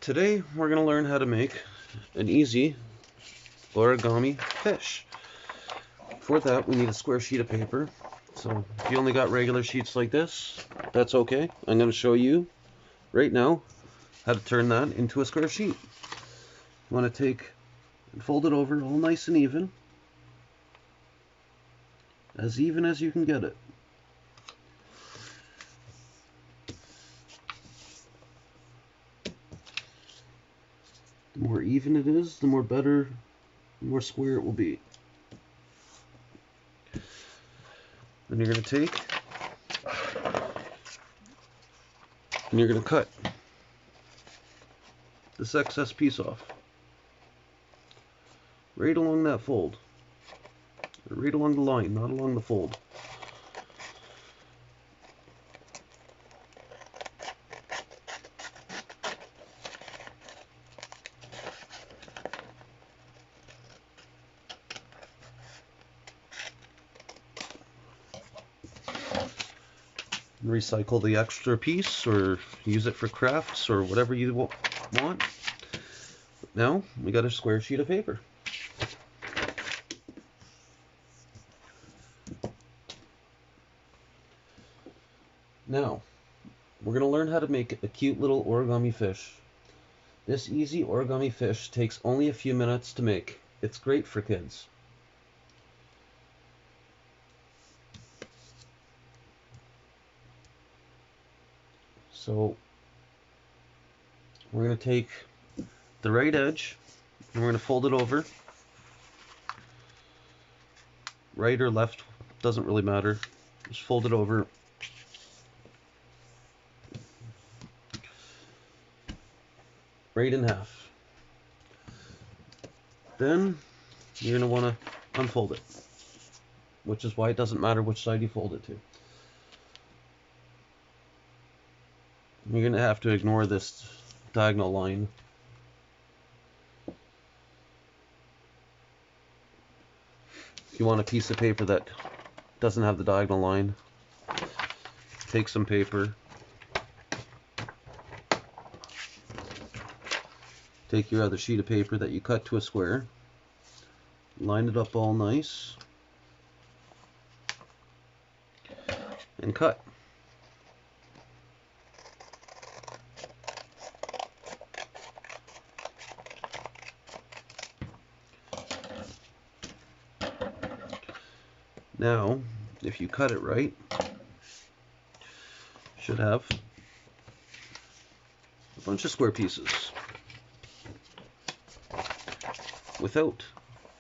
Today we're going to learn how to make an easy origami fish. For that we need a square sheet of paper. So if you only got regular sheets like this, that's okay. I'm going to show you right now how to turn that into a square sheet. You want to take and fold it over all nice and even as you can get it. The more even it is, the more better, the more square it will be. Then you're going to take and you're going to cut this excess piece off right along that fold, right along the line, not along the fold. Recycle the extra piece or use it for crafts or whatever you want. Now we got a square sheet of paper. Now we're going to learn how to make a cute little origami fish. This easy origami fish takes only a few minutes to make. It's great for kids. So we're going to take the right edge and we're going to fold it over. Right or left, doesn't really matter. Just fold it over. Right in half. Then you're going to want to unfold it, which is why it doesn't matter which side you fold it to. You're going to have to ignore this diagonal line. If you want a piece of paper that doesn't have the diagonal line, take some paper, take your other sheet of paper that you cut to a square, line it up all nice, and cut. Now, if you cut it right, you should have a bunch of square pieces without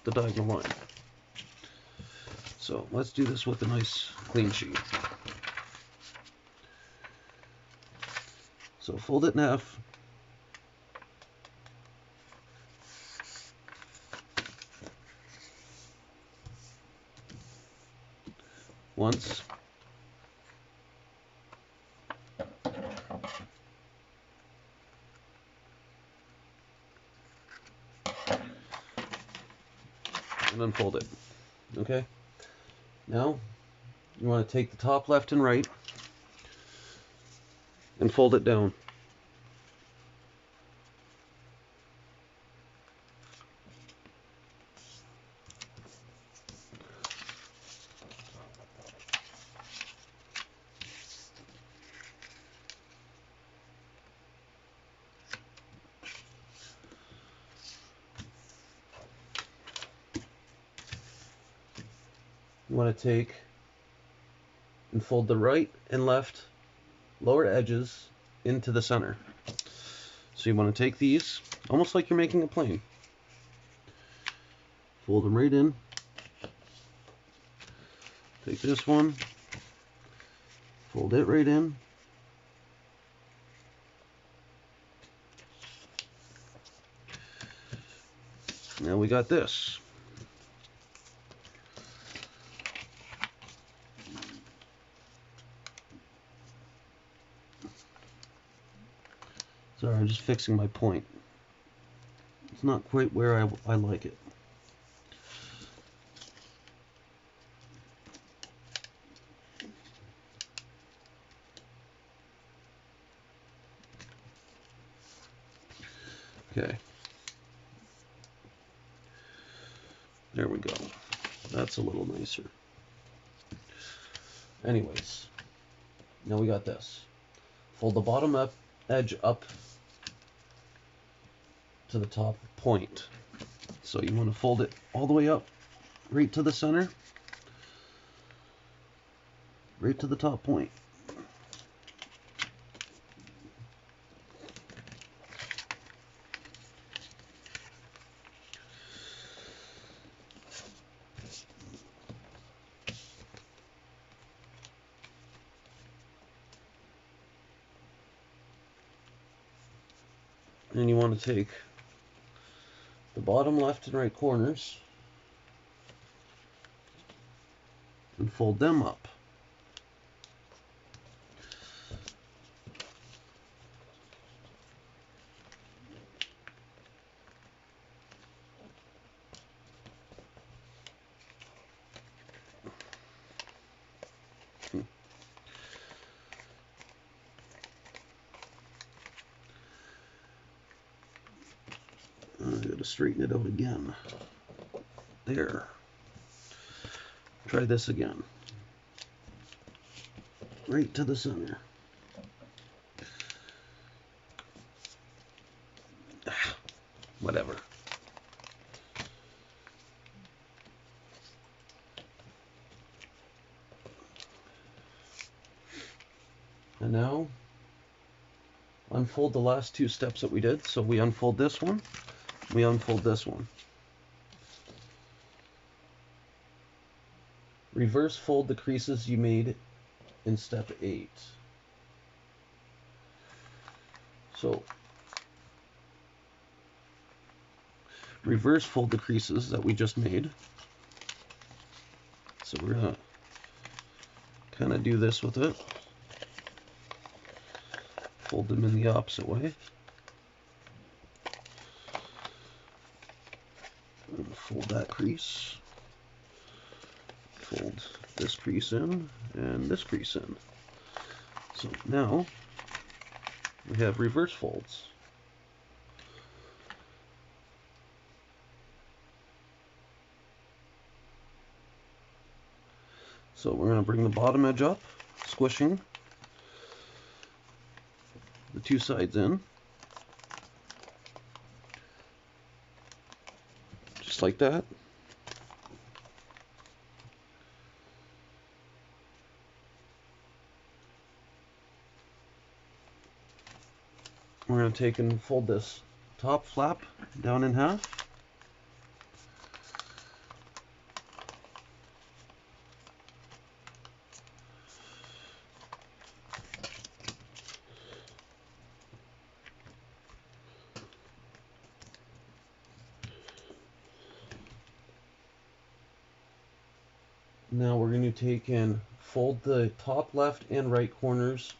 the diagonal line. So let's do this with a nice clean sheet. So fold it in half. Once. And unfold it. Okay? Now, you want to take the top left and right and fold it down. You want to take and fold the right and left lower edges into the center. So you want to take these almost like you're making a plane. Fold them right in. Take this one, fold it right in. Now we got this. Sorry, I'm just fixing my point. It's not quite where I like it. Okay. There we go. That's a little nicer. Anyways, now we got this. Fold the bottom edge up to the top point. So you want to fold it all the way up, right to the center, right to the top point. And you want to take the bottom left and right corners and fold them up. I gotta straighten it out again. There. Try this again. Right to the center. Whatever. And now unfold the last two steps that we did. So we unfold this one, we unfold this one. Reverse fold the creases you made in step 8. So reverse fold the creases that we just made. So we're gonna kind of do this with it. Fold them in the opposite way. And fold that crease. Fold this crease in and this crease in. So now we have reverse folds. So we're going to bring the bottom edge up, squishing the two sides in, just like that. We're going to take and fold this top flap down in half. Now we're going to take and fold the top left and right corners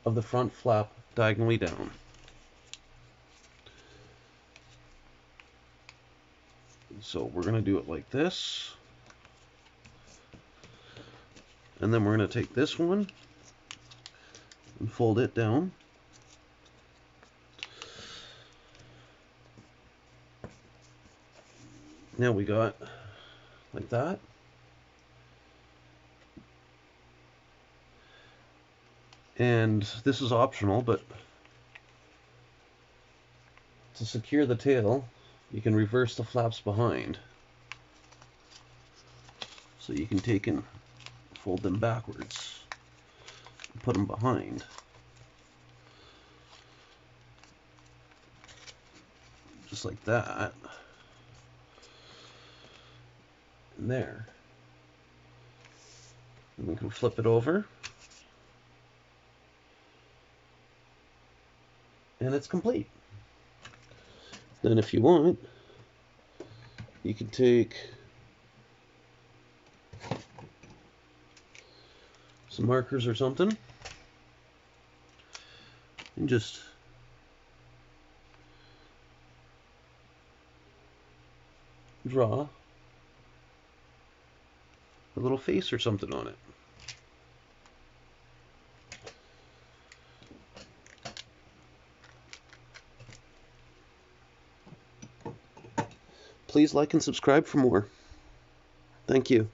of the front flap diagonally down. So we're going to do it like this. And then we're going to take this one and fold it down. Now we got like that. And this is optional, but to secure the tail, you can reverse the flaps behind. So you can take and fold them backwards and put them behind. Just like that. And there. And we can flip it over. And it's complete. Then if you want, you can take some markers or something and just draw a little face or something on it. Please like and subscribe for more. Thank you.